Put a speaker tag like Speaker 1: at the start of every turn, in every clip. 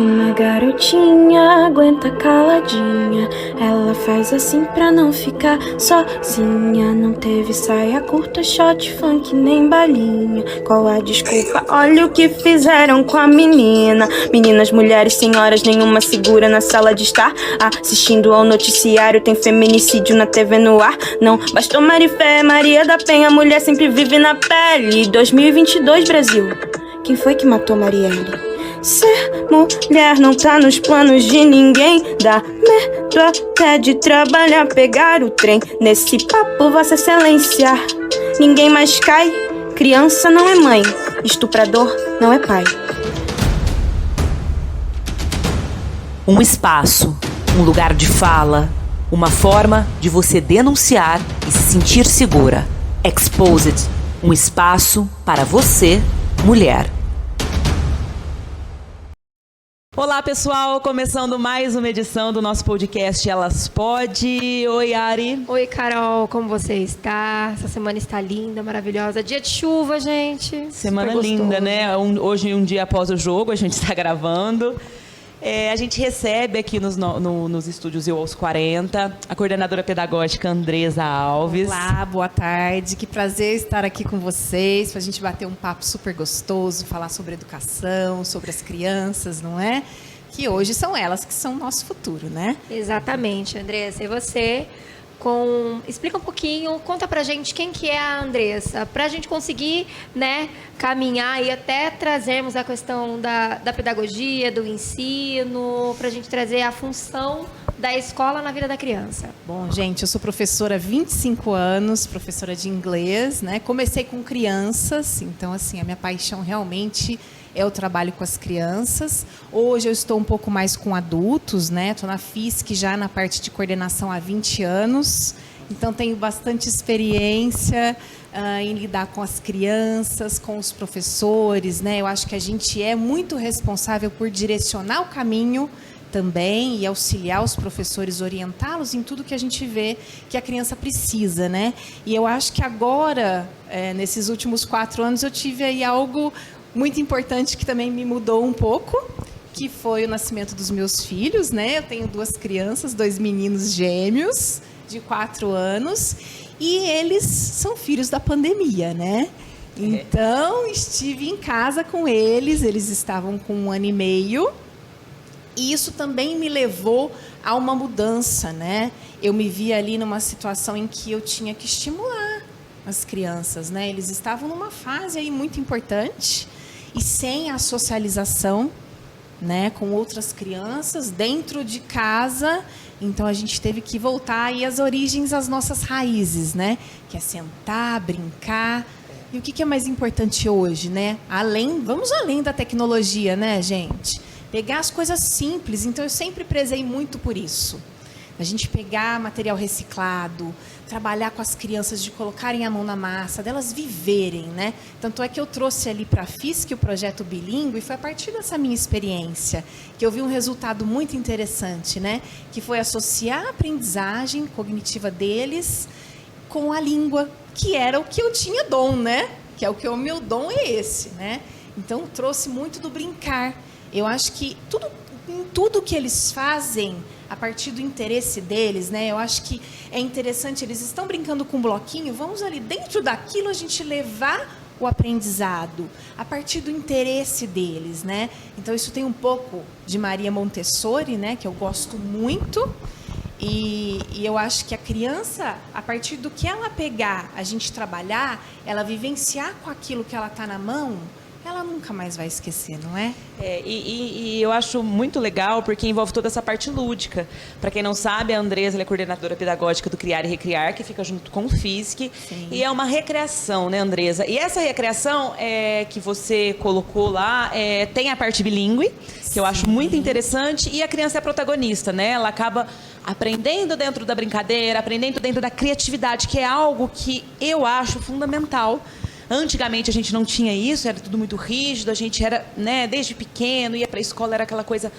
Speaker 1: Uma garotinha aguenta caladinha, ela faz assim pra não ficar sozinha. Não teve saia curta, shot, funk, nem balinha. Qual a desculpa? Olha o que fizeram com a menina. Meninas, mulheres, senhoras, nenhuma segura na sala de estar assistindo ao noticiário. Tem feminicídio na TV no ar. Não bastou Marifé, Maria da Penha, mulher sempre vive na pele. 2022, Brasil, quem foi que matou Marielle? Ser mulher não tá nos planos de ninguém. Dá medo até de trabalhar, pegar o trem. Nesse papo, Vossa Excelência, ninguém mais cai. Criança não é mãe, estuprador não é pai.
Speaker 2: Um espaço, um lugar de fala, uma forma de você denunciar e se sentir segura. Exposed, um espaço para você, mulher. Olá, pessoal! Começando mais uma edição do nosso podcast Elas Pode. Oi, Ari.
Speaker 3: Oi, Carol. Como você está? Essa semana está linda, maravilhosa. Dia de chuva, gente.
Speaker 2: Semana linda, né? Hoje, um dia após o jogo, a gente está gravando. A gente recebe aqui nos estúdios Eu aos 40, a coordenadora pedagógica Andresa Alves.
Speaker 4: Olá, boa tarde. Que prazer estar aqui com vocês, para a gente bater um papo super gostoso, falar sobre educação, sobre as crianças, não é? Que hoje são elas que são o nosso futuro, né?
Speaker 3: Exatamente, Andressa. E você, explica um pouquinho, conta pra gente quem que é a Andressa, pra gente conseguir, né, caminhar e até trazermos a questão da pedagogia, do ensino, pra gente trazer a função da escola na vida da criança.
Speaker 4: Bom, gente, eu sou professora há 25 anos, professora de inglês, né? Comecei com crianças, então, assim, a minha paixão realmente é o trabalho com as crianças. Hoje eu estou um pouco mais com adultos, né? Estou na FISC já na parte de coordenação há 20 anos, então tenho bastante experiência em lidar com as crianças, com os professores, né? Eu acho que a gente é muito responsável por direcionar o caminho também e auxiliar os professores, orientá-los em tudo que a gente vê que a criança precisa, né? E eu acho que agora, nesses últimos 4 anos, eu tive aí algo muito importante que também me mudou um pouco, que foi o nascimento dos meus filhos, né? Eu tenho 2 crianças, 2 meninos gêmeos de 4 anos, e eles são filhos da pandemia, né? Então, estive em casa com eles estavam com 1 ano e meio, e isso também me levou a uma mudança, né? Eu me vi ali numa situação em que eu tinha que estimular as crianças, né? Eles estavam numa fase aí muito importante, e sem a socialização, né, com outras crianças dentro de casa. Então a gente teve que voltar aí às origens, às nossas raízes, né? Que é sentar, brincar. E o que é mais importante hoje, né? Vamos além da tecnologia, né, gente? Pegar as coisas simples. Então eu sempre prezei muito por isso. A gente pegar material reciclado, trabalhar com as crianças, de colocarem a mão na massa, delas viverem, né? Tanto é que eu trouxe ali para a FISC o projeto bilíngue, e foi a partir dessa minha experiência que eu vi um resultado muito interessante, né? Que foi associar a aprendizagem cognitiva deles com a língua, que era o que eu tinha dom, né? Que é o que o meu dom é esse, né? Então trouxe muito do brincar. Eu acho que em tudo que eles fazem, a partir do interesse deles, né? Eu acho que é interessante, eles estão brincando com um bloquinho, vamos ali dentro daquilo a gente levar o aprendizado, a partir do interesse deles, né? Então isso tem um pouco de Maria Montessori, né? Que eu gosto muito, e eu acho que a criança, a partir do que ela pegar, a gente trabalhar, ela vivenciar com aquilo que ela está na mão, ela nunca mais vai esquecer, não é?
Speaker 2: E eu acho muito legal porque envolve toda essa parte lúdica. Para quem não sabe, a Andresa é coordenadora pedagógica do Criar e Recriar, que fica junto com o FISC. Sim. E é uma recreação, né, Andresa? E essa recreação que você colocou lá tem a parte bilíngue, que eu acho muito interessante, e a criança é a protagonista, né? Ela acaba aprendendo dentro da brincadeira, aprendendo dentro da criatividade, que é algo que eu acho fundamental. Antigamente a gente não tinha isso, era tudo muito rígido, a gente era, né, desde pequeno, ia para a escola, era aquela coisa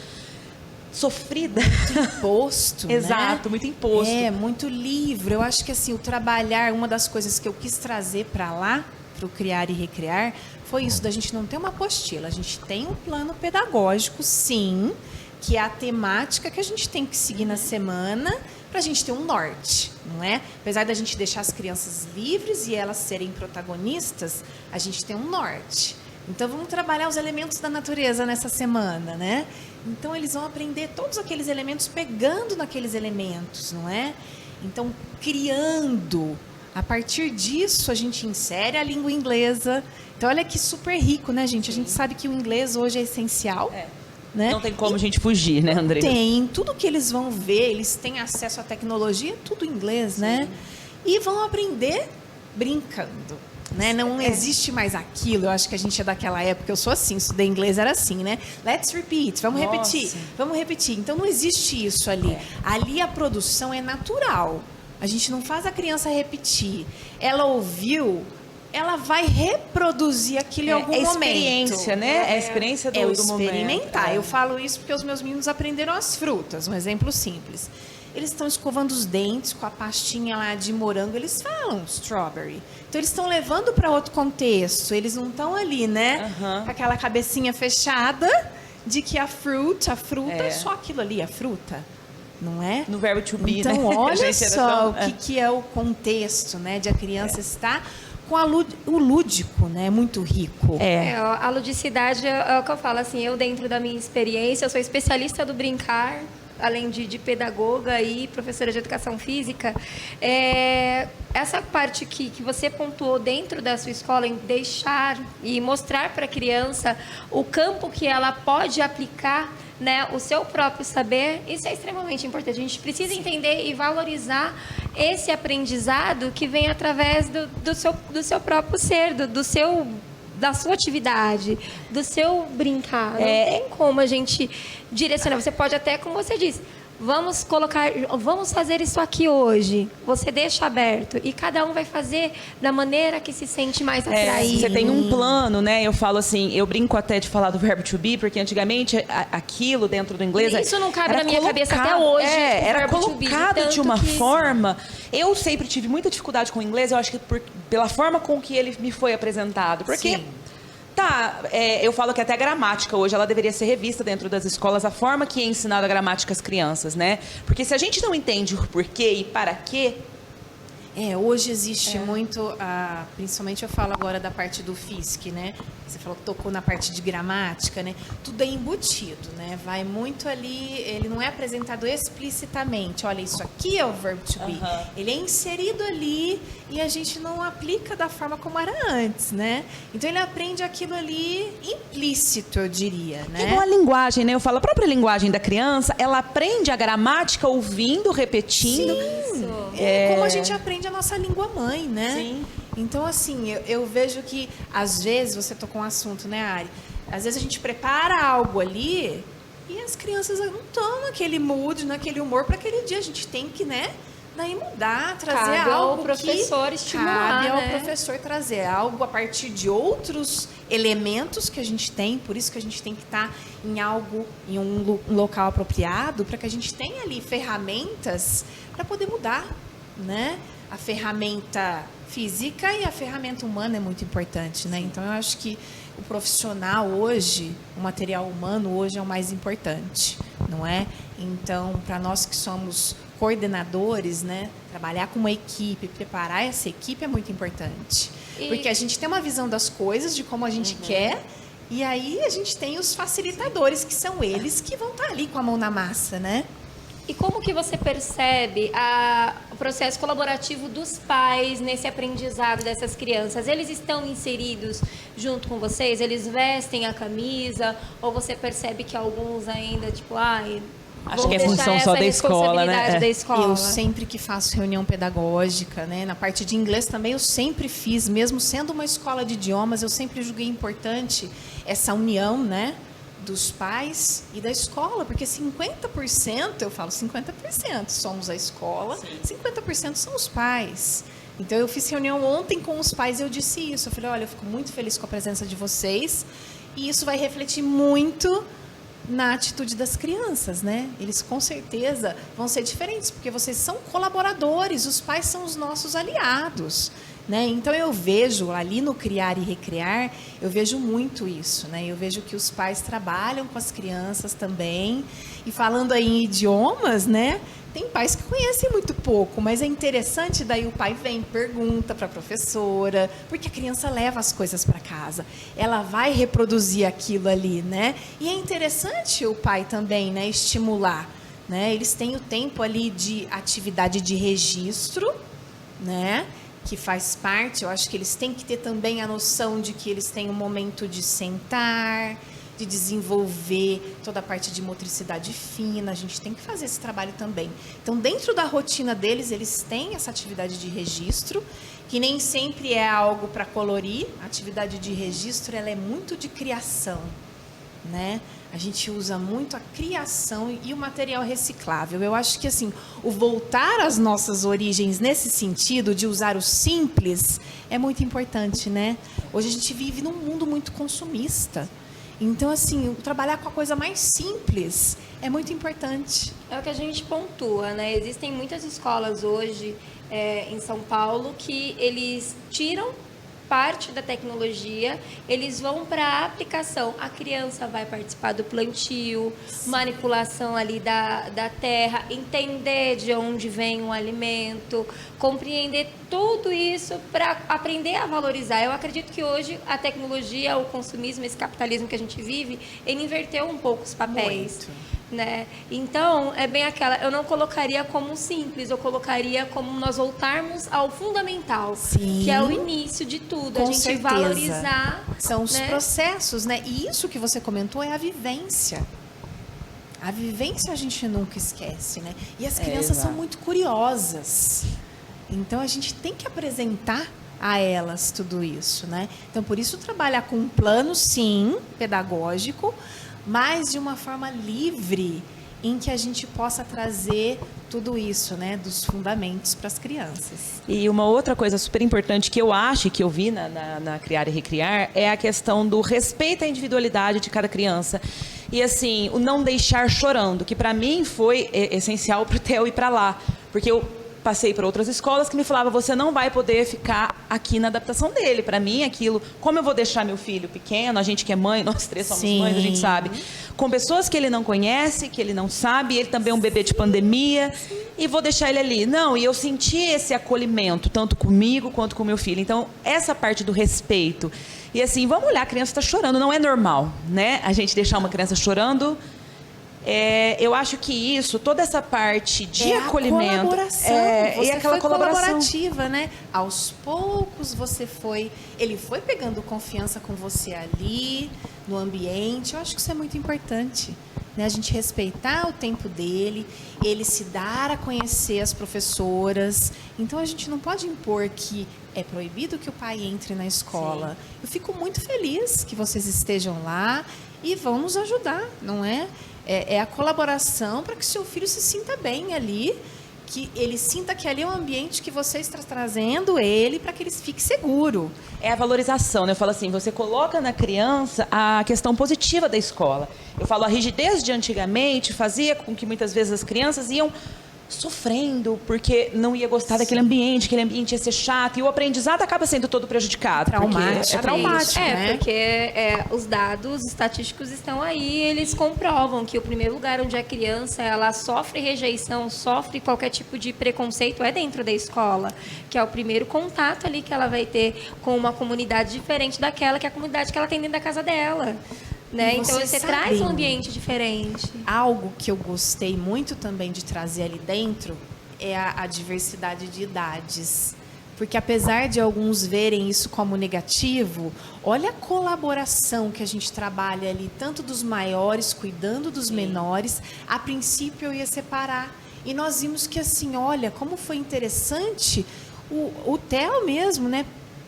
Speaker 2: sofrida.
Speaker 4: Muito imposto, né?
Speaker 2: Exato, muito imposto.
Speaker 4: Muito livre. Eu acho que assim, o trabalhar, uma das coisas que eu quis trazer para lá, para o Criar e Recriar foi isso, da gente não ter uma apostila. A gente tem um plano pedagógico, sim, que é a temática que a gente tem que seguir na semana para a gente ter um norte, não é? Apesar da gente deixar as crianças livres e elas serem protagonistas, a gente tem um norte. Então, vamos trabalhar os elementos da natureza nessa semana, né? Então, eles vão aprender todos aqueles elementos pegando naqueles elementos, não é? Então, criando. A partir disso, a gente insere a língua inglesa. Então, olha que super rico, né, gente? A gente sabe que o inglês hoje é essencial. Né?
Speaker 2: Não tem como a gente fugir, né, Andressa?
Speaker 4: Tem. Tudo que eles vão ver, eles têm acesso à tecnologia, tudo em inglês, né? E vão aprender brincando. Né? Não existe mais aquilo. Eu acho que a gente é daquela época, eu sou assim, estudei inglês, era assim, né? Let's repeat, vamos repetir. Então não existe isso ali. Ali a produção é natural. A gente não faz a criança repetir. Ela ouviu, ela vai reproduzir aquilo em algum momento.
Speaker 2: É experiência, né? É a experiência do
Speaker 4: experimentar.
Speaker 2: momento.
Speaker 4: Eu falo isso porque os meus meninos aprenderam as frutas, um exemplo simples. Eles estão escovando os dentes com a pastinha lá de morango, eles falam strawberry. Então, eles estão levando para outro contexto. Eles não estão ali, né? Com aquela cabecinha fechada de que a fruta é só aquilo ali, a fruta. Não é?
Speaker 2: No verbo to be,
Speaker 4: então,
Speaker 2: né?
Speaker 4: olha só o que é o contexto, né? De a criança estar com o lúdico, né? Muito rico.
Speaker 3: A ludicidade é o que eu falo, assim, eu dentro da minha experiência, eu sou especialista do brincar, além de pedagoga e professora de educação física, essa parte que você pontuou dentro da sua escola, em deixar e mostrar para a criança o campo que ela pode aplicar, né, o seu próprio saber, isso é extremamente importante. A gente precisa entender e valorizar esse aprendizado que vem através do seu próprio ser, da sua atividade, do seu brincar. Não tem como a gente direcionar. Você pode até, como você disse, vamos fazer isso aqui hoje. Você deixa aberto e cada um vai fazer da maneira que se sente mais atraído.
Speaker 2: Você tem um plano, né? Eu falo assim, eu brinco até de falar do verbo to be, porque antigamente aquilo dentro do inglês...
Speaker 3: Isso não cabe na minha cabeça até hoje.
Speaker 2: Era colocado de uma forma... Eu sempre tive muita dificuldade com o inglês, eu acho que pela forma com que ele me foi apresentado. Porque...
Speaker 4: Sim.
Speaker 2: Eu falo que até a gramática hoje, ela deveria ser revista dentro das escolas, a forma que é ensinada a gramática às crianças, né? Porque se a gente não entende o porquê e para quê...
Speaker 4: Hoje existe muito, principalmente eu falo agora da parte do FISC, né? Você falou que tocou na parte de gramática, né? Tudo é embutido, né? Vai muito ali, ele não é apresentado explicitamente. Olha, isso aqui é o verbo to be. Ele é inserido ali e a gente não aplica da forma como era antes, né? Então ele aprende aquilo ali implícito, eu diria, né?
Speaker 2: Igual a linguagem, né? Eu falo, a própria linguagem da criança, ela aprende a gramática ouvindo, repetindo.
Speaker 4: Sim. Como a gente aprende a nossa língua mãe, né?
Speaker 2: Sim.
Speaker 4: Então, assim, eu vejo que, às vezes, você tocou um assunto, né, Ari? Às vezes a gente prepara algo ali e as crianças não estão naquele mood, naquele humor para aquele dia. A gente tem que, né, daí mudar, trazer
Speaker 3: cabe
Speaker 4: algo
Speaker 3: ao professor estimular,
Speaker 4: cabe ao
Speaker 3: né?
Speaker 4: professor trazer algo a partir de outros elementos que a gente tem. Por isso que a gente tem que estar em um local apropriado, para que a gente tenha ali ferramentas para poder mudar, né? A ferramenta física e a ferramenta humana é muito importante, né? Então, eu acho que o profissional hoje, o material humano hoje é o mais importante, não é? Então, para nós que somos coordenadores, né? Trabalhar com uma equipe, preparar essa equipe é muito importante. Porque a gente tem uma visão das coisas, de como a gente quer, e aí a gente tem os facilitadores, que são eles que vão estar ali com a mão na massa, né?
Speaker 3: E como que você percebe o processo colaborativo dos pais nesse aprendizado dessas crianças? Eles estão inseridos junto com vocês? Eles vestem a camisa? Ou você percebe que alguns ainda, tipo,
Speaker 2: acho que é função só da escola, né?
Speaker 3: Da escola.
Speaker 4: Eu sempre que faço reunião pedagógica, né? Na parte de inglês também eu sempre fiz, mesmo sendo uma escola de idiomas, eu sempre julguei importante essa união, né? Dos pais e da escola, porque 50%, eu falo 50%, somos a escola, 50% são os pais. Então, eu fiz reunião ontem com os pais e eu disse isso. Eu falei, olha, eu fico muito feliz com a presença de vocês e isso vai refletir muito na atitude das crianças, né? Eles, com certeza, vão ser diferentes, porque vocês são colaboradores, os pais são os nossos aliados. né? Então eu vejo ali no Criar e Recriar, eu vejo muito isso, né? Eu vejo que os pais trabalham com as crianças também. E falando aí em idiomas, né? Tem pais que conhecem muito pouco, mas é interessante, daí o pai vem, pergunta para a professora, porque a criança leva as coisas para casa. Ela vai reproduzir aquilo ali, né? E é interessante o pai também, né, estimular, né? Eles têm o tempo ali de atividade de registro, né? Que faz parte, eu acho que eles têm que ter também a noção de que eles têm um momento de sentar, de desenvolver toda a parte de motricidade fina, a gente tem que fazer esse trabalho também. Então, dentro da rotina deles, eles têm essa atividade de registro, que nem sempre é algo para colorir. A atividade de registro, ela é muito de criação, né? A gente usa muito a criação e o material reciclável. Eu acho que assim, o voltar às nossas origens nesse sentido de usar o simples é muito importante, né? Hoje a gente vive num mundo muito consumista. Então, assim, trabalhar com a coisa mais simples é muito importante.
Speaker 3: É o que a gente pontua, né? Existem muitas escolas hoje em São Paulo que eles tiram parte da tecnologia, eles vão para a aplicação. A criança vai participar do plantio, manipulação ali da terra, entender de onde vem o alimento, compreender tudo isso para aprender a valorizar. Eu acredito que hoje a tecnologia, o consumismo, esse capitalismo que a gente vive, ele inverteu um pouco os papéis.
Speaker 4: Muito.
Speaker 3: Né? Então, é bem aquela, eu não colocaria como simples, eu colocaria como nós voltarmos ao fundamental,
Speaker 4: Sim,
Speaker 3: que é o início de tudo,
Speaker 4: com
Speaker 3: a gente
Speaker 4: certeza.
Speaker 3: valorizar.
Speaker 4: São os
Speaker 3: né?
Speaker 4: processos, né? E isso que você comentou é a vivência. A vivência a gente nunca esquece, né? E as crianças são muito curiosas. Então, a gente tem que apresentar a elas tudo isso, né? Então, por isso, trabalhar com um plano, sim, pedagógico, mas de uma forma livre, em que a gente possa trazer tudo isso, né, dos fundamentos para as crianças.
Speaker 2: E uma outra coisa super importante que eu acho, que eu vi na Criar e Recriar, é a questão do respeito à individualidade de cada criança. E assim, o não deixar chorando, que para mim foi essencial para o Theo ir para lá. Porque eu passei por outras escolas que me falavam, você não vai poder ficar aqui na adaptação dele. Para mim, aquilo, como eu vou deixar meu filho pequeno, a gente que é mãe, nós três somos mães, a gente sabe, com pessoas que ele não conhece, que ele não sabe, ele também é um bebê de pandemia, e vou deixar ele ali. Não, e eu senti esse acolhimento, tanto comigo quanto com meu filho. Então, essa parte do respeito. E assim, vamos olhar, a criança está chorando, não é normal, né? A gente deixar uma criança chorando. Eu acho que isso, toda essa parte de acolhimento,
Speaker 4: você
Speaker 2: e aquela
Speaker 4: foi
Speaker 2: colaboração
Speaker 4: colaborativa, né? Aos poucos ele foi pegando confiança com você ali, no ambiente. Eu acho que isso é muito importante, né? A gente respeitar o tempo dele, ele se dar a conhecer as professoras. Então a gente não pode impor que é proibido que o pai entre na escola. Sim. Eu fico muito feliz que vocês estejam lá e vão nos ajudar, não é? É a colaboração para que seu filho se sinta bem ali, que ele sinta que ali é um ambiente que você está trazendo ele para que ele fique seguro.
Speaker 2: É a valorização, né? Eu falo assim, você coloca na criança a questão positiva da escola. Eu falo, a rigidez de antigamente fazia com que muitas vezes as crianças iam sofrendo porque não ia gostar daquele ambiente, aquele ambiente ia ser chato, e o aprendizado acaba sendo todo prejudicado.
Speaker 4: Traumático.
Speaker 2: É traumático.
Speaker 3: Né? Porque os dados estatísticos estão aí, eles comprovam que o primeiro lugar onde a criança ela sofre rejeição, sofre qualquer tipo de preconceito é dentro da escola, que é o primeiro contato ali que ela vai ter com uma comunidade diferente daquela que é a comunidade que ela tem dentro da casa dela. Né? Então você traz um ambiente diferente.
Speaker 4: Algo que eu gostei muito também de trazer ali dentro é a diversidade de idades. Porque apesar de alguns verem isso como negativo, olha a colaboração que a gente trabalha ali, tanto dos maiores cuidando dos menores. A princípio eu ia separar. E nós vimos que assim, olha, como foi interessante, o Theo mesmo, né,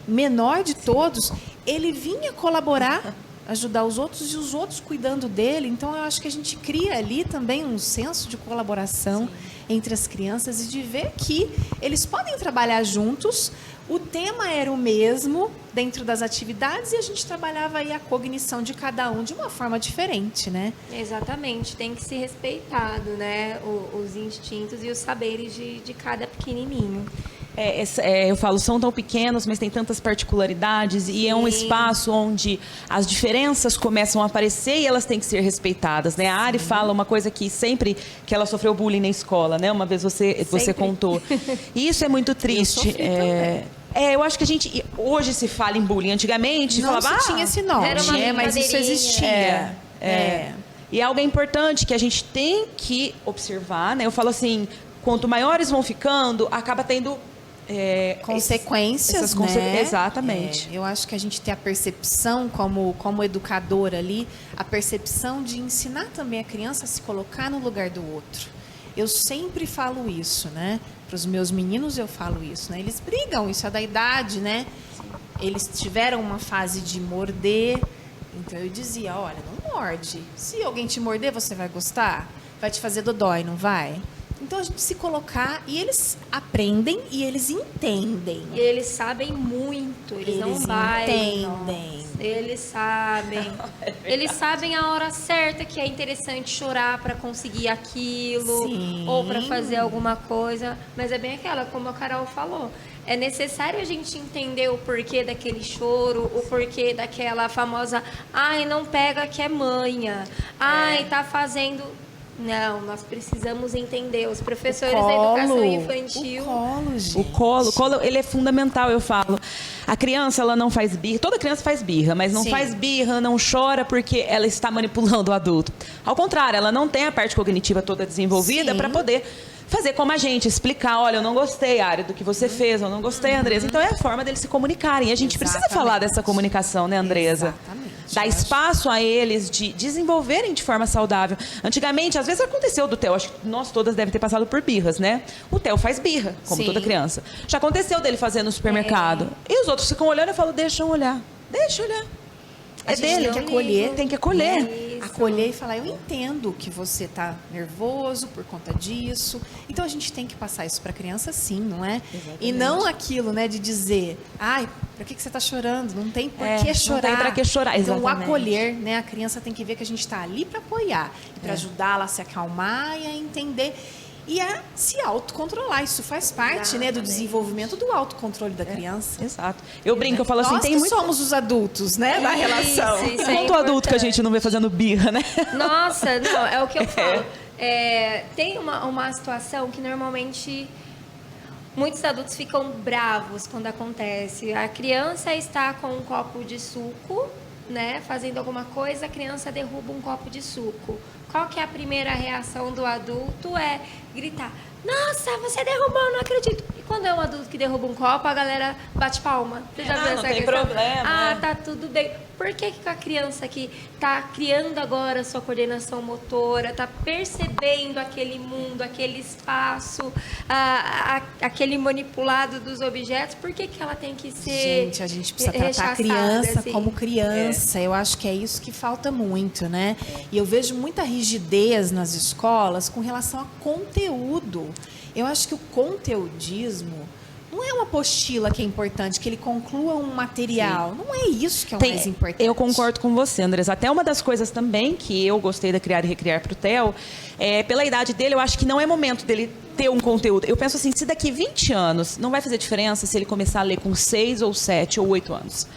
Speaker 4: menor de todos, ele vinha colaborar, ajudar os outros e os outros cuidando dele. Então, eu acho que a gente cria ali também um senso de colaboração entre as crianças e de ver que eles podem trabalhar juntos. O tema era o mesmo dentro das atividades e a gente trabalhava aí a cognição de cada um de uma forma diferente, né?
Speaker 3: Exatamente, tem que ser respeitado, né? Os instintos e os saberes de cada pequenininho.
Speaker 2: eu falo, são tão pequenos, mas tem tantas particularidades. E é um espaço onde as diferenças começam a aparecer e elas têm que ser respeitadas, né? A Ari fala uma coisa que sempre que ela sofreu bullying na escola, né? Uma vez você contou. E isso é muito triste. Eu acho que a gente hoje se fala em bullying. Antigamente
Speaker 4: não
Speaker 2: falava,
Speaker 4: se tinha esse nome,
Speaker 3: era uma
Speaker 4: mas isso existia.
Speaker 2: E é algo importante que a gente tem que observar, né? Eu falo assim, quanto maiores vão ficando, acaba tendo
Speaker 4: consequências, né?
Speaker 2: Exatamente.
Speaker 4: Eu acho que a gente tem a percepção, como educadora ali, a percepção de ensinar também a criança a se colocar no lugar do outro. Eu sempre falo isso, né? Para os meus meninos eu falo isso, né? Eles brigam, isso é da idade, né? Eles tiveram uma fase de morder, então eu dizia, olha, não morde. Se alguém te morder, você vai gostar? Vai te fazer dodói, não vai? Então, a gente se colocar e eles aprendem e eles entendem.
Speaker 3: E eles sabem muito, eles não bailam.
Speaker 4: Entendem.
Speaker 3: Eles sabem. Eles sabem a hora certa que é interessante chorar para conseguir aquilo.
Speaker 4: Sim.
Speaker 3: Ou para fazer alguma coisa. Mas é bem aquela, como a Carol falou. É necessário a gente entender o porquê daquele choro, o porquê daquela famosa ai, não pega que é manha. Ai, tá fazendo... Não, nós precisamos entender. Os professores da educação infantil...
Speaker 4: O colo, gente.
Speaker 2: O colo, ele é fundamental, eu falo. A criança, ela não faz birra. Toda criança faz birra, mas não faz birra, não chora porque ela está manipulando o adulto. Ao contrário, ela não tem a parte cognitiva toda desenvolvida para poder fazer como a gente, explicar, olha, eu não gostei, Ari, do que você fez, eu não gostei, Andresa. Então, é a forma deles se comunicarem. E a gente precisa falar dessa comunicação, né, Andresa?
Speaker 4: Exatamente.
Speaker 2: Dar espaço a eles de desenvolverem de forma saudável. Antigamente, às vezes aconteceu do Theo, acho que nós todas devem ter passado por birras, né? O Theo faz birra, como toda criança. Já aconteceu dele fazer no supermercado. E os outros ficam olhando e falam, deixa eu olhar. Deixa eu olhar. É dele.
Speaker 4: Tem que acolher.
Speaker 2: Tem que acolher.
Speaker 4: Né? Acolher e falar, eu entendo que você está nervoso por conta disso. Então, a gente tem que passar isso para a criança, sim, não é? Exatamente. E não aquilo, né, de dizer, ai, para que você está chorando? Não tem por que chorar.
Speaker 2: Não tem para que chorar,
Speaker 4: então,
Speaker 2: exatamente.
Speaker 4: o acolher, né, a criança tem que ver que a gente está ali para apoiar, para ajudá-la a se acalmar e a entender... E a se autocontrolar. Isso faz parte, né, do desenvolvimento do autocontrole da criança.
Speaker 2: Exato. Eu brinco, eu falo assim,
Speaker 4: Nós que somos os adultos, né, da relação.
Speaker 3: Isso
Speaker 2: Quanto adulto que a gente não vê fazendo birra, né?
Speaker 3: Nossa, não, é o que eu falo. Tem uma situação que normalmente muitos adultos ficam bravos quando acontece. A criança está com um copo de suco, né, fazendo alguma coisa, a criança derruba um copo de suco. Qual que é a primeira reação do adulto? É gritar, nossa, você derrubou, não acredito. E quando é um adulto que derruba um copo, a galera bate palma. Você já viu essa
Speaker 2: não tem
Speaker 3: questão?
Speaker 2: problema.
Speaker 3: Tá tudo bem. Por que a criança que está criando agora a sua coordenação motora, está percebendo aquele mundo, aquele espaço, aquele manipulado dos objetos, por que ela tem que ser
Speaker 4: Gente, a gente precisa tratar a criança
Speaker 3: assim?
Speaker 4: como criança. Eu acho que é isso que falta muito, né? E eu vejo muita rigidez nas escolas com relação a conteúdo. Eu acho que o conteudismo não é uma apostila que é importante, que ele conclua um material. Sim. Não é isso que é o mais importante.
Speaker 2: Eu concordo com você, Andresa. Até uma das coisas também que eu gostei da Criar e Recriar para o Theo, pela idade dele, eu acho que não é momento dele ter um conteúdo. Eu penso assim, se daqui 20 anos, não vai fazer diferença se ele começar a ler com 6 ou 7 ou 8 anos.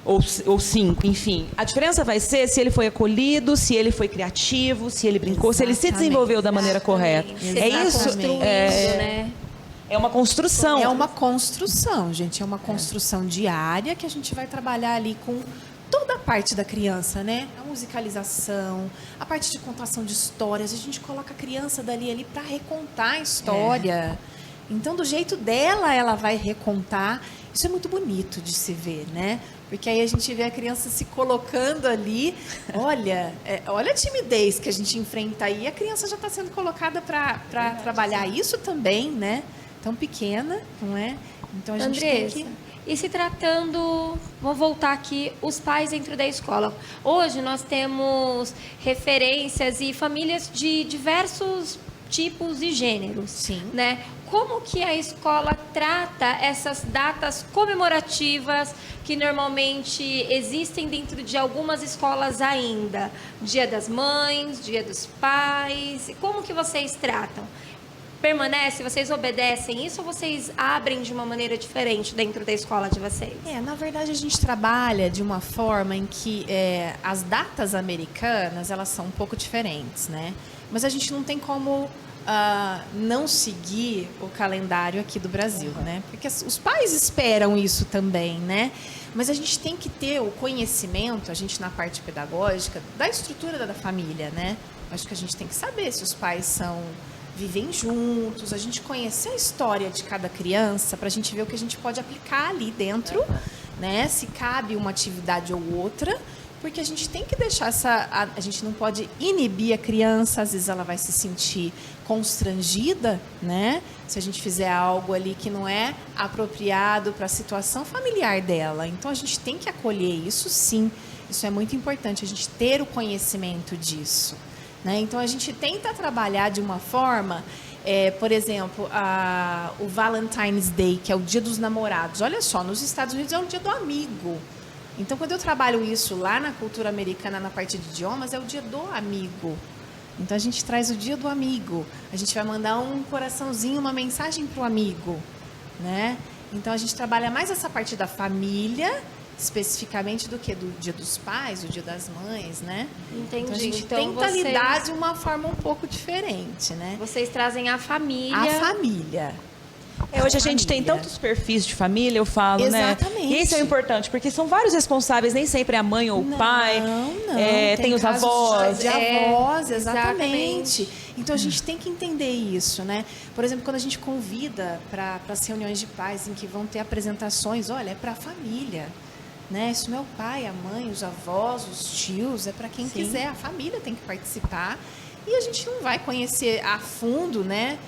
Speaker 2: Ou 5, enfim. A diferença vai ser se ele foi acolhido, se ele foi criativo, se ele brincou, se ele se desenvolveu da maneira correta.
Speaker 3: É isso, né?
Speaker 2: É uma construção.
Speaker 4: É uma construção, gente. É uma construção diária que a gente vai trabalhar ali com toda a parte da criança, né? A musicalização, a parte de contação de histórias. A gente coloca a criança dali ali para recontar a história. Então, do jeito dela, ela vai recontar. Isso é muito bonito de se ver, né? Porque aí a gente vê a criança se colocando ali. Olha a timidez que a gente enfrenta aí. A criança já está sendo colocada para trabalhar isso também, né? Tão pequena, não é? Então a gente
Speaker 3: Andressa,
Speaker 4: tem que...
Speaker 3: E se tratando, vou voltar aqui, os pais dentro da escola. Hoje nós temos referências e famílias de diversos tipos e gêneros.
Speaker 4: Sim.
Speaker 3: Né? Como que a escola trata essas datas comemorativas que normalmente existem dentro de algumas escolas ainda? Dia das Mães, Dia dos Pais, como que vocês tratam? permanece? Vocês obedecem isso ou vocês abrem de uma maneira diferente dentro da escola de vocês?
Speaker 4: Na verdade, a gente trabalha de uma forma em que as datas americanas, elas são um pouco diferentes, né? Mas a gente não tem como não seguir o calendário aqui do Brasil, né? Porque os pais esperam isso também, né? Mas a gente tem que ter o conhecimento, a gente na parte pedagógica, da estrutura da família, né? Acho que a gente tem que saber se os pais vivem juntos, a gente conhecer a história de cada criança para a gente ver o que a gente pode aplicar ali dentro, né? Se cabe uma atividade ou outra, porque a gente tem que deixar a gente não pode inibir a criança, às vezes ela vai se sentir constrangida, né? Se a gente fizer algo ali que não é apropriado para a situação familiar dela. Então a gente tem que acolher isso, sim. Isso é muito importante, a gente ter o conhecimento disso, né? Então a gente tenta trabalhar de uma forma, por exemplo, o Valentine's Day, que é o Dia dos Namorados. Olha só, nos Estados Unidos é o Dia do Amigo. Então, quando eu trabalho isso lá na cultura americana, na parte de idiomas, é o dia do amigo. Então, a gente traz o dia do amigo. A gente vai mandar um coraçãozinho, uma mensagem para o amigo, né? Então, a gente trabalha mais essa parte da família, especificamente, do que do dia dos pais, o dia das mães, né?
Speaker 3: Entendi.
Speaker 4: Então, a gente tenta lidar de uma forma um pouco diferente, né?
Speaker 3: Vocês trazem a família.
Speaker 4: A família.
Speaker 2: Hoje a gente tem tantos perfis de família, eu falo,
Speaker 4: Exatamente.
Speaker 2: né? E isso é importante, porque são vários responsáveis, nem sempre é a mãe ou o pai.
Speaker 4: Não.
Speaker 2: Tem os avós.
Speaker 4: De avós, exatamente. Então a gente tem que entender isso, né? Por exemplo, quando a gente convida para as reuniões de pais em que vão ter apresentações, olha, é para a família. Né? Isso não é o pai, a mãe, os avós, os tios, é para quem quiser. A família tem que participar. E a gente não vai conhecer a fundo, né?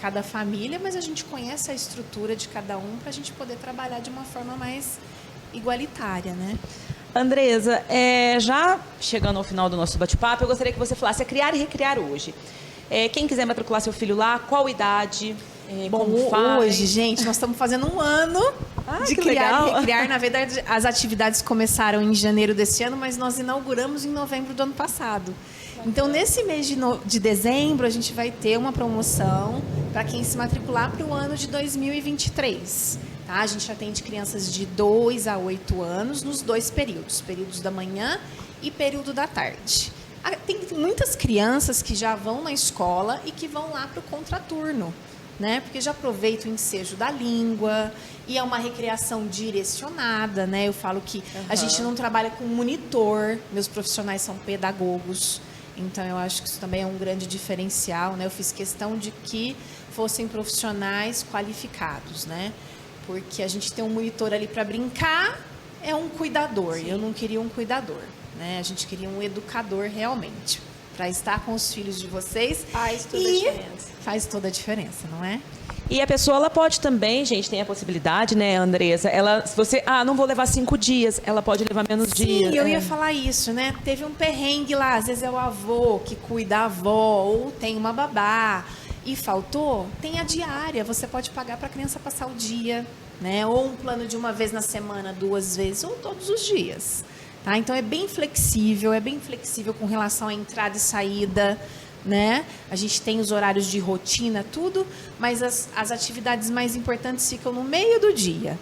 Speaker 4: Cada família, mas a gente conhece a estrutura de cada um para a gente poder trabalhar de uma forma mais igualitária, né?
Speaker 2: Andresa, já chegando ao final do nosso bate-papo, eu gostaria que você falasse Criar e Recriar hoje. Quem quiser matricular seu filho lá, qual idade?
Speaker 4: Bom, hoje, gente, nós estamos fazendo um ano de Criar e Recriar. Na verdade, as atividades começaram em janeiro desse ano, mas nós inauguramos em novembro do ano passado. Então, nesse mês de dezembro, a gente vai ter uma promoção para quem se matricular para o ano de 2023. Tá? A gente atende crianças de 2 a 8 anos nos 2 períodos da manhã e período da tarde. Tem muitas crianças que já vão na escola e que vão lá para o contraturno, né? Porque já aproveita o ensejo da língua e é uma recreação direcionada, né? Eu falo que a gente não trabalha com monitor, meus profissionais são pedagogos. Então, eu acho que isso também é um grande diferencial, né? Eu fiz questão de que fossem profissionais qualificados, né? Porque a gente tem um monitor ali para brincar, é um cuidador. Sim. Eu não queria um cuidador, né? A gente queria um educador realmente, para estar com os filhos de vocês.
Speaker 3: Faz toda a diferença.
Speaker 4: Faz toda a diferença, não é?
Speaker 2: E a pessoa, ela pode também, gente, tem a possibilidade, né, Andresa? Se você, não vou levar 5 dias, ela pode levar menos dias.
Speaker 4: Sim, eu ia falar isso, né? Teve um perrengue lá, às vezes é o avô que cuida da avó, ou tem uma babá, e faltou, tem a diária, você pode pagar para a criança passar o dia, né? Ou um plano de uma vez na semana, 2 vezes, ou todos os dias. Tá? Então, é bem flexível com relação à entrada e saída, né? A gente tem os horários de rotina, tudo, mas as atividades mais importantes ficam no meio do dia,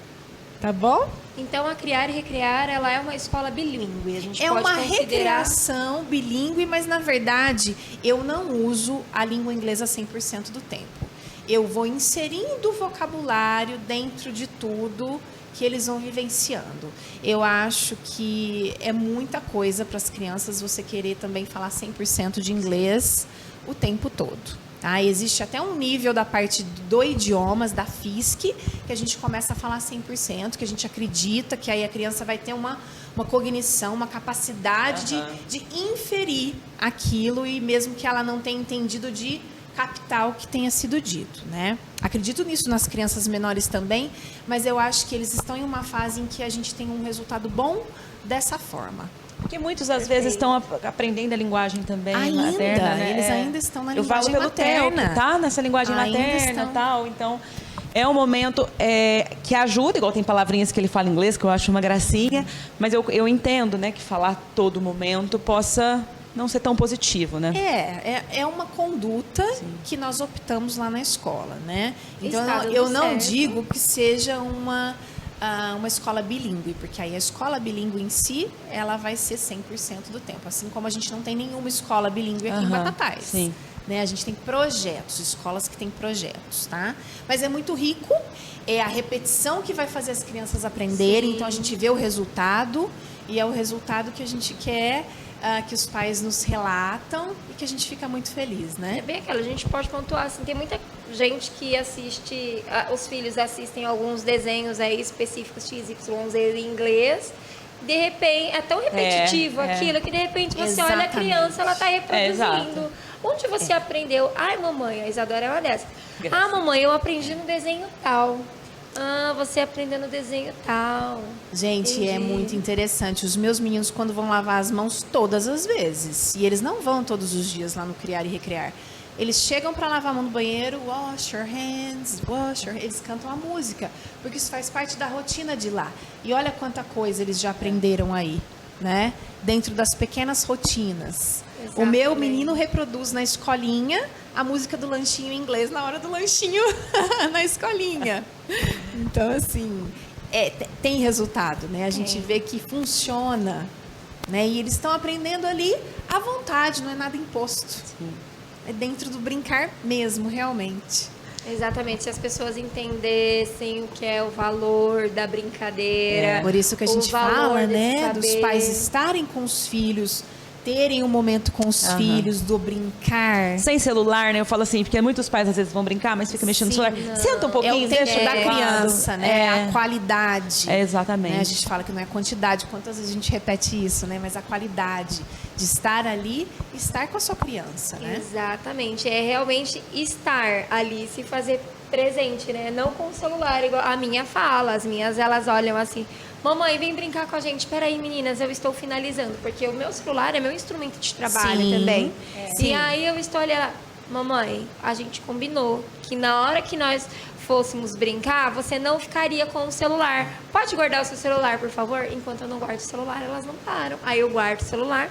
Speaker 4: tá bom?
Speaker 3: Então, a Criar e Recriar, ela é uma escola bilíngue. A gente
Speaker 4: é
Speaker 3: pode
Speaker 4: uma
Speaker 3: considerar...
Speaker 4: recreação bilíngue, mas, na verdade, eu não uso a língua inglesa 100% do tempo. Eu vou inserindo o vocabulário dentro de tudo que eles vão vivenciando. Eu acho que é muita coisa para as crianças você querer também falar 100% de inglês o tempo todo. Tá? Existe até um nível da parte do idiomas, da FISC, que a gente começa a falar 100%, que a gente acredita que aí a criança vai ter uma cognição, uma capacidade de inferir aquilo, e mesmo que ela não tenha entendido, de captar o que tenha sido dito, né? Acredito nisso nas crianças menores também, mas eu acho que eles estão em uma fase em que a gente tem um resultado bom dessa forma.
Speaker 2: Porque muitos, às vezes, estão aprendendo a linguagem também materna, né?
Speaker 4: Eles ainda estão na
Speaker 2: linguagem materna. Eu falo pelo TEL, que tá nessa linguagem materna e tal. Então, é um momento que ajuda, igual tem palavrinhas que ele fala em inglês, que eu acho uma gracinha, mas eu entendo, né, que falar todo momento possa não ser tão positivo, né?
Speaker 4: É uma conduta que nós optamos lá na escola, né? Então,
Speaker 3: Está
Speaker 4: eu
Speaker 3: dando
Speaker 4: não
Speaker 3: certo.
Speaker 4: digo que seja uma escola bilíngue, porque aí a escola bilíngue em si, ela vai ser 100% do tempo. Assim como a gente não tem nenhuma escola bilíngue aqui em
Speaker 2: Aham,
Speaker 4: Batatais.
Speaker 2: sim.
Speaker 4: Né? A gente tem projetos, escolas que têm projetos, tá? Mas é muito rico, é a repetição que vai fazer as crianças aprenderem, então a gente vê o resultado, e é o resultado que a gente quer que os pais nos relatam e que a gente fica muito feliz,
Speaker 3: É
Speaker 4: né?
Speaker 3: bem aquela, a gente pode pontuar assim, tem muita gente que assiste, os filhos assistem alguns desenhos aí específicos XYZ em inglês, de repente, é tão repetitivo aquilo que de repente você olha a
Speaker 4: Exatamente.
Speaker 3: criança, ela está reproduzindo.
Speaker 2: exato.
Speaker 3: Onde você aprendeu? Ai, mamãe, a Isadora é uma dessas. Ah, mamãe, eu aprendi no desenho tal. Ah, você aprendeu no desenho tal.
Speaker 4: Gente, é
Speaker 3: Entendi.
Speaker 4: muito interessante. Os meus meninos, quando vão lavar as mãos todas as vezes, e eles não vão todos os dias lá no Criar e Recriar, eles chegam para lavar a mão no banheiro, wash your hands, eles cantam a música, porque isso faz parte da rotina de lá. E olha quanta coisa eles já aprenderam aí, né? Dentro das pequenas rotinas. O meu
Speaker 3: Exatamente.
Speaker 4: menino reproduz na escolinha a música do lanchinho em inglês na hora do lanchinho na escolinha. Então, assim, tem resultado, né? A gente vê que funciona, né? E eles estão aprendendo ali à vontade, não é nada imposto. É dentro do brincar mesmo, realmente.
Speaker 3: Exatamente, se as pessoas entendessem o que é o valor da brincadeira.
Speaker 4: Por isso que a
Speaker 3: o
Speaker 4: gente
Speaker 3: valor
Speaker 4: fala,
Speaker 3: de
Speaker 4: né? Dos
Speaker 3: saber.
Speaker 4: pais estarem com os filhos, terem um momento com os filhos, do brincar.
Speaker 2: Sem celular, né? Eu falo assim, porque muitos pais às vezes vão brincar, mas fica mexendo no
Speaker 4: Sim,
Speaker 2: celular. Senta um
Speaker 4: É
Speaker 2: pouquinho,
Speaker 4: o tempo
Speaker 2: deixa
Speaker 4: da
Speaker 2: do lado.
Speaker 4: criança, né? A qualidade.
Speaker 2: Exatamente.
Speaker 4: Né? A gente fala que não é quantidade, quantas vezes a gente repete isso, né? Mas a qualidade de estar ali, estar com a sua criança, né?
Speaker 3: Exatamente, é realmente estar ali, se fazer presente, né? Não com o celular, igual a minha fala, as minhas, elas olham assim, mamãe, vem brincar com a gente, peraí meninas, eu estou finalizando, porque o meu celular é meu instrumento de trabalho
Speaker 4: Sim,
Speaker 3: também.
Speaker 4: Sim.
Speaker 3: E aí eu estou olhando, mamãe, a gente combinou que na hora que nós fôssemos brincar, você não ficaria com o celular. Pode guardar o seu celular, por favor? Enquanto eu não guardo o celular, elas não param. Aí eu guardo o celular,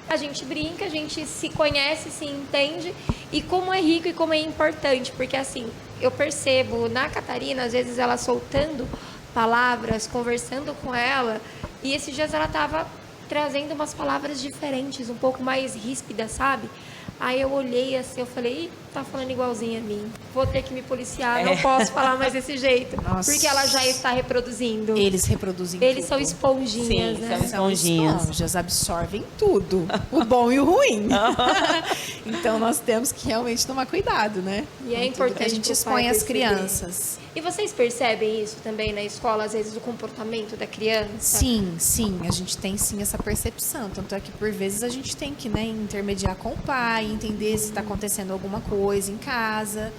Speaker 3: a gente brinca, a gente se conhece, se entende, e como é rico e como é importante, porque assim, eu percebo na Catarina, às vezes ela soltando palavras, conversando com ela, e esses dias ela estava trazendo umas palavras diferentes, um pouco mais ríspidas, sabe? Aí eu olhei assim, eu falei, ih, tá falando igualzinho a mim. Vou ter que me policiar, não posso falar mais desse jeito.
Speaker 4: Nossa.
Speaker 3: Porque ela já está reproduzindo.
Speaker 4: Eles reproduzem
Speaker 3: Eles são
Speaker 4: tudo.
Speaker 3: esponjinhas,
Speaker 2: Sim,
Speaker 3: né?
Speaker 2: são
Speaker 4: São
Speaker 2: esponjinhas.
Speaker 4: esponjas, absorvem tudo, o bom e o ruim. Então nós temos que realmente tomar cuidado, né?
Speaker 3: E é
Speaker 4: Com tudo que a
Speaker 3: importante
Speaker 4: gente
Speaker 3: pro
Speaker 4: expõe
Speaker 3: pai
Speaker 4: as
Speaker 3: perceber.
Speaker 4: crianças.
Speaker 3: E vocês percebem isso também na escola, às vezes, o comportamento da criança?
Speaker 4: Sim, a gente tem sim essa percepção. Tanto é que por vezes a gente tem que, né, intermediar com o pai, entender se está acontecendo alguma coisa em casa,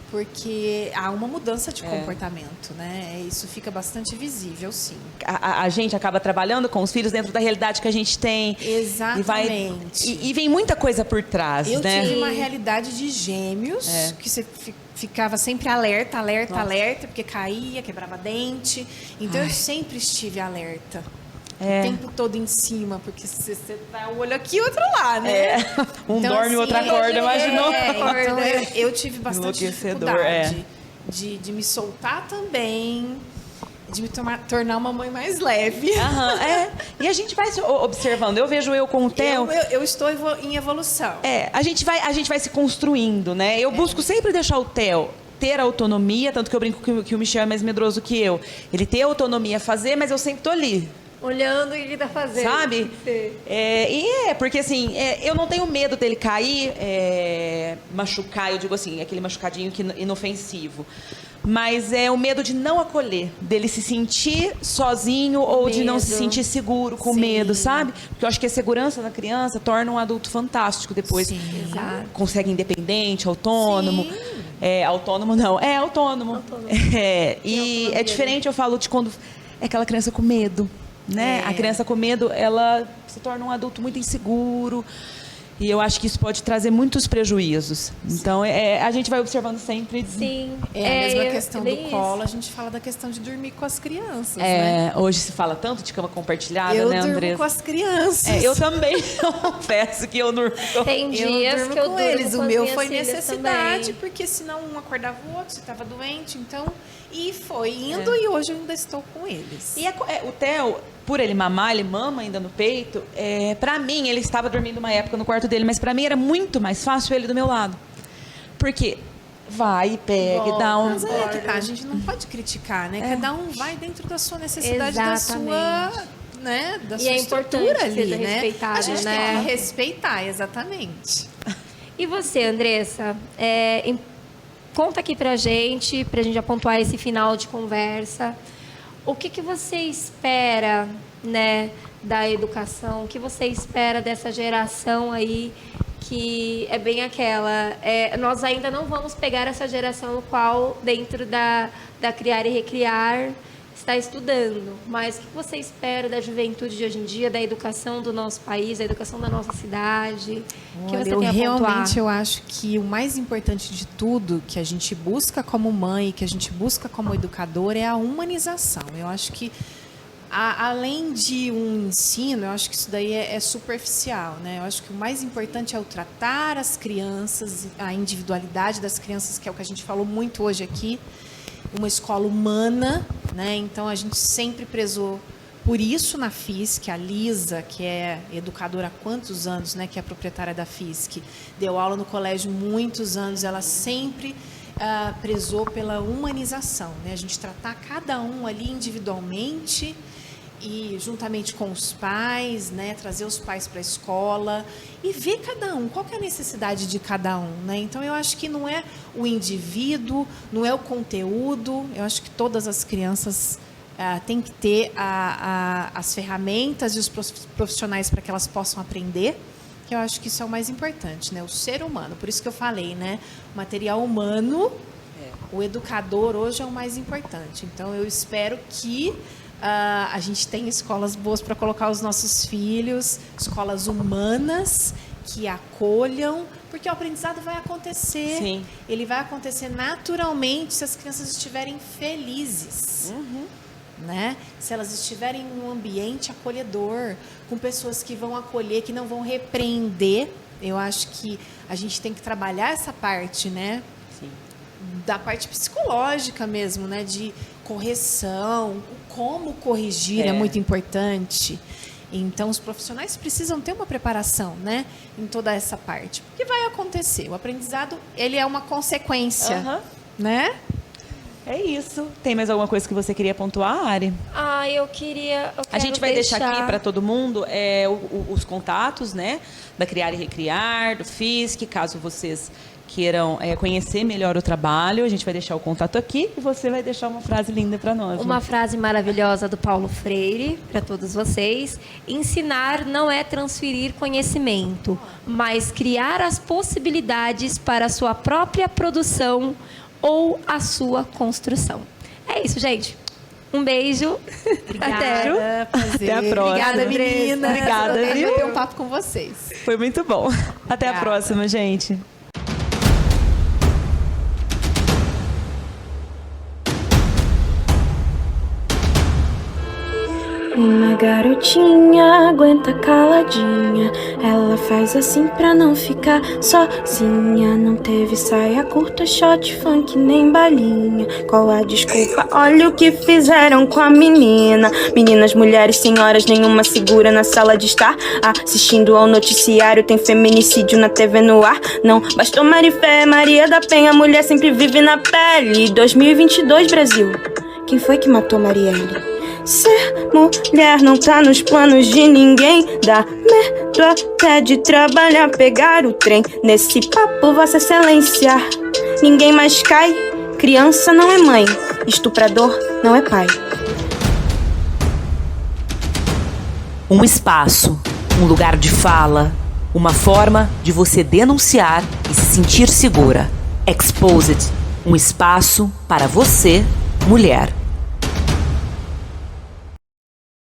Speaker 4: porque há uma mudança de comportamento, né? Isso fica bastante visível, sim.
Speaker 2: A gente acaba trabalhando com os filhos dentro da realidade que a gente tem.
Speaker 4: Exatamente.
Speaker 2: E vem muita coisa por trás,
Speaker 4: Eu
Speaker 2: né?
Speaker 4: tive uma realidade de gêmeos, que você ficava sempre alerta, porque caía, quebrava dente. Então eu sempre estive alerta. O tempo todo em cima, porque você tá o olho aqui e outro lá, né?
Speaker 2: Um
Speaker 4: Então,
Speaker 2: dorme,
Speaker 4: assim,
Speaker 2: outra acorda, imaginou?
Speaker 4: Então eu tive bastante
Speaker 2: Enlouquecedor,
Speaker 4: dificuldade de me soltar também, de me tornar uma mãe mais leve.
Speaker 2: E a gente vai se observando. Eu vejo eu com o Theo.
Speaker 4: Eu estou em evolução.
Speaker 2: A gente vai se construindo, né? Eu busco sempre deixar o Theo ter autonomia, tanto que eu brinco que o Michel é mais medroso que eu. Ele ter autonomia a fazer, mas eu sempre tô ali.
Speaker 3: Olhando o que ele tá fazendo.
Speaker 2: Sabe?
Speaker 3: Sim.
Speaker 2: Porque assim, eu não tenho medo dele cair, machucar, eu digo assim, aquele machucadinho inofensivo. Mas é o medo de não acolher, dele se sentir sozinho ou de não se
Speaker 3: Medo.
Speaker 2: sentir seguro, com
Speaker 4: Sim.
Speaker 2: medo, sabe? Porque eu acho que a segurança da criança torna um adulto fantástico depois.
Speaker 4: Sim.
Speaker 3: Exato.
Speaker 2: Consegue independente, autônomo.
Speaker 4: Sim.
Speaker 2: Autônomo não, é autônomo. E
Speaker 3: autonomia,
Speaker 2: é diferente, eu falo, de quando é aquela criança com medo, né? A criança com medo, ela se torna um adulto muito inseguro. E eu acho que isso pode trazer muitos prejuízos. Então, a gente vai observando sempre.
Speaker 3: Sim.
Speaker 4: A mesma questão do colo, a gente fala da questão de dormir com as crianças, né?
Speaker 2: Hoje se fala tanto de cama compartilhada,
Speaker 4: eu
Speaker 2: né, Andressa?
Speaker 4: Eu durmo com as crianças.
Speaker 2: Eu também confesso que eu durmo.
Speaker 3: Tem dias que eu durmo
Speaker 4: eles.
Speaker 3: Com
Speaker 4: o
Speaker 3: as
Speaker 4: meu
Speaker 3: minhas
Speaker 4: foi
Speaker 3: filhas
Speaker 4: necessidade,
Speaker 3: também.
Speaker 4: porque senão um acordava o outro, se estava doente, então... E foi indo, e hoje eu ainda estou com eles.
Speaker 2: E o Theo, por ele mamar, ele mama ainda no peito. Pra mim, ele estava dormindo uma época no quarto dele, mas pra mim era muito mais fácil ele do meu lado. Porque vai e pega e dá um...
Speaker 4: Mas a gente não pode criticar, né? Cada um vai dentro da sua necessidade,
Speaker 3: Exatamente.
Speaker 4: da sua... Né, da sua
Speaker 3: é
Speaker 4: estrutura
Speaker 3: importante
Speaker 4: ali,
Speaker 3: ser
Speaker 4: né?
Speaker 3: respeitada,
Speaker 4: A gente
Speaker 3: né?
Speaker 4: tem que respeitar, exatamente.
Speaker 3: E você, Andressa? Conta aqui pra gente já pontuar esse final de conversa. O que você espera, né, da educação? O que você espera dessa geração aí, que é bem aquela... nós ainda não vamos pegar essa geração no qual, dentro da Criar e Recriar, está estudando, mas o que você espera da juventude de hoje em dia, da educação do nosso país, da educação da nossa cidade? O que você tem a pontuar?
Speaker 4: Eu acho que o mais importante de tudo que a gente busca como mãe, que a gente busca como educador, é a humanização. Eu acho que, além de um ensino, eu acho que isso daí é superficial, né? Eu acho que o mais importante é o tratar as crianças, a individualidade das crianças, que é o que a gente falou muito hoje aqui, uma escola humana, né? Então a gente sempre prezou por isso na FISC. A Lisa, que é educadora há quantos anos, né? Que é a proprietária da FISC, deu aula no colégio muitos anos, ela sempre prezou pela humanização, né? A gente tratar cada um ali individualmente e juntamente com os pais, né, trazer os pais para a escola e ver cada um, qual que é a necessidade de cada um, né? Então eu acho que não é o indivíduo, não é o conteúdo, eu acho que todas as crianças têm que ter as ferramentas e os profissionais para que elas possam aprender, que eu acho que isso é o mais importante, né? O ser humano, por isso que eu falei, né? O material humano, o educador hoje é o mais importante. Então eu espero que a gente tem escolas boas para colocar os nossos filhos, escolas humanas que acolham, porque o aprendizado vai acontecer.
Speaker 2: Sim.
Speaker 4: Ele vai acontecer naturalmente se as crianças estiverem felizes. Né? Se elas estiverem em um ambiente acolhedor, com pessoas que vão acolher, que não vão repreender. Eu acho que a gente tem que trabalhar essa parte, né?
Speaker 2: Sim.
Speaker 4: Da parte psicológica mesmo, né? De correção, como corrigir é muito importante. Então, os profissionais precisam ter uma preparação, né, em toda essa parte. Porque vai acontecer. O aprendizado, ele é uma consequência, né?
Speaker 2: É isso. Tem mais alguma coisa que você queria pontuar, Ari?
Speaker 3: Eu quero
Speaker 2: a gente vai deixar aqui para todo mundo os contatos, né, da Criar e Recriar, do FISC, caso vocês queiram conhecer melhor o trabalho, a gente vai deixar o contato aqui e você vai deixar uma frase linda para nós.
Speaker 3: Uma frase maravilhosa do Paulo Freire para todos vocês: ensinar não é transferir conhecimento, mas criar as possibilidades para a sua própria produção ou a sua construção. É isso, gente. Um beijo.
Speaker 4: Obrigada.
Speaker 2: Até a próxima.
Speaker 4: Obrigada, menina.
Speaker 2: Obrigada, viu?
Speaker 4: Ter um papo com vocês.
Speaker 2: Foi muito bom. Até a próxima, gente.
Speaker 1: Uma garotinha aguenta caladinha, ela faz assim pra não ficar sozinha. Não teve saia curta, shot, funk, nem balinha. Qual a desculpa? Olha o que fizeram com a menina. Meninas, mulheres, senhoras, nenhuma segura na sala de estar assistindo ao noticiário. Tem feminicídio na TV no ar. Não bastou Marifé, Maria da Penha, mulher sempre vive na pele. 2022, Brasil, quem foi que matou Marielle? Ser mulher não tá nos planos de ninguém. Dá medo até de trabalhar, pegar o trem. Nesse papo, Vossa Excelência, ninguém mais cai. Criança não é mãe, estuprador não é pai.
Speaker 5: Um espaço, um lugar de fala, uma forma de você denunciar e se sentir segura. Exposed, um espaço para você, mulher.